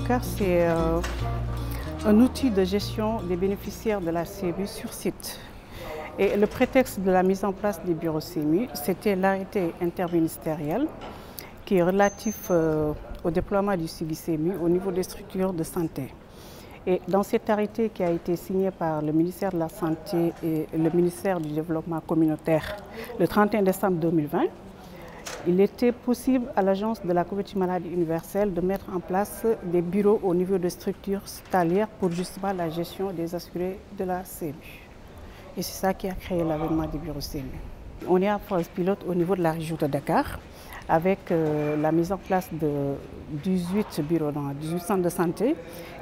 Dakar, c'est un outil de gestion des bénéficiaires de la CMU sur site. Et le prétexte de la mise en place des bureaux CMU, c'était l'arrêté interministériel qui est relatif au déploiement du suivi CMU au niveau des structures de santé. Et dans cet arrêté qui a été signé par le ministère de la Santé et le ministère du Développement communautaire le 31 décembre 2020, il était possible à l'Agence de la couverture maladie universelle de mettre en place des bureaux au niveau de structures hospitalières pour justement la gestion des assurés de la CMU. Et c'est ça qui a créé l'avènement des bureaux CMU. On est en phase pilote au niveau de la région de Dakar avec la mise en place de 18 bureaux dans 18 centres de santé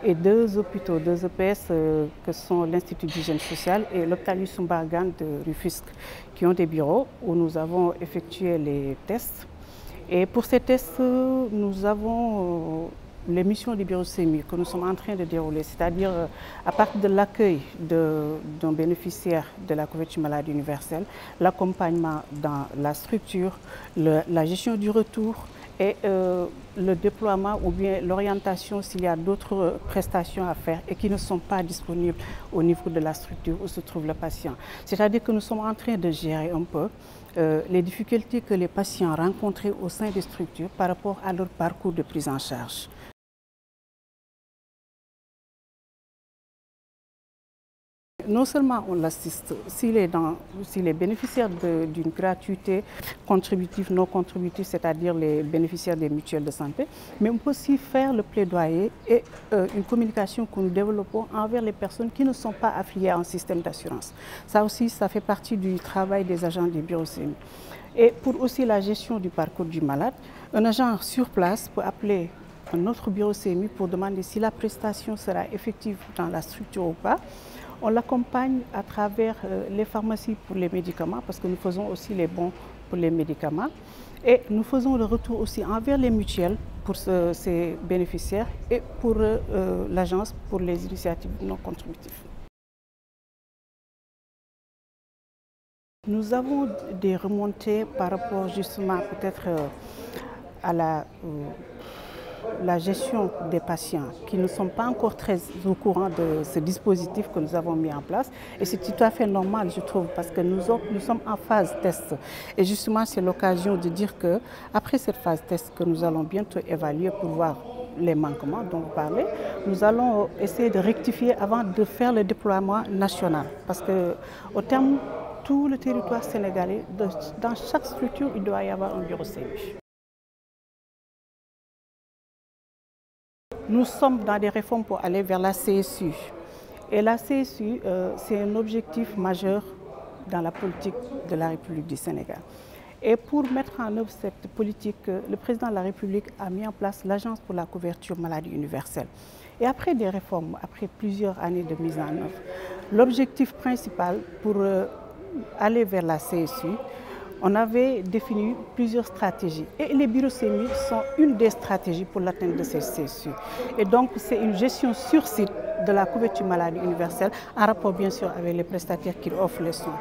et 2 hôpitaux, 2 EPS que sont l'Institut d'hygiène sociale et l'hôpital Youssou Mbargane de Rufisque qui ont des bureaux où nous avons effectué les tests. Et pour ces tests, nous avons les missions du bureau CMU que nous sommes en train de dérouler, c'est-à-dire à partir de l'accueil d'un bénéficiaire de la couverture maladie universelle, l'accompagnement dans la structure, la gestion du retour et le déploiement ou bien l'orientation s'il y a d'autres prestations à faire et qui ne sont pas disponibles au niveau de la structure où se trouve le patient. C'est-à-dire que nous sommes en train de gérer un peu les difficultés que les patients rencontrent au sein des structures par rapport à leur parcours de prise en charge. Non seulement on l'assiste, s'il est bénéficiaire d'une gratuité contributive, non contributive, c'est-à-dire les bénéficiaires des mutuelles de santé, mais on peut aussi faire le plaidoyer et une communication que nous développons envers les personnes qui ne sont pas affiliées à un système d'assurance. Ça aussi, ça fait partie du travail des agents des bureaux CMU. Et pour aussi la gestion du parcours du malade, un agent sur place peut appeler un autre bureau CMU pour demander si la prestation sera effective dans la structure ou pas. On l'accompagne à travers les pharmacies pour les médicaments, parce que nous faisons aussi les bons pour les médicaments. Et nous faisons le retour aussi envers les mutuelles pour ces bénéficiaires et pour l'agence pour les initiatives non contributives. Nous avons des remontées par rapport justement peut-être à la gestion des patients qui ne sont pas encore très au courant de ce dispositif que nous avons mis en place. Et c'est tout à fait normal, je trouve, parce que nous sommes en phase test. Et justement, c'est l'occasion de dire qu'après cette phase test que nous allons bientôt évaluer pour voir les manquements dont vous parlez, nous allons essayer de rectifier avant de faire le déploiement national. Parce qu'au terme, tout le territoire sénégalais, dans chaque structure, il doit y avoir un bureau CMU. Nous sommes dans des réformes pour aller vers la CSU. Et la CSU, c'est un objectif majeur dans la politique de la République du Sénégal. Et pour mettre en œuvre cette politique, le président de la République a mis en place l'Agence pour la couverture maladie universelle. Et après des réformes, après plusieurs années de mise en œuvre, l'objectif principal pour aller vers la CSU, on avait défini plusieurs stratégies et les bureaux CMU sont une des stratégies pour l'atteinte de ces CSU. Et donc c'est une gestion sur site de la couverture maladie universelle en rapport bien sûr avec les prestataires qui offrent les soins.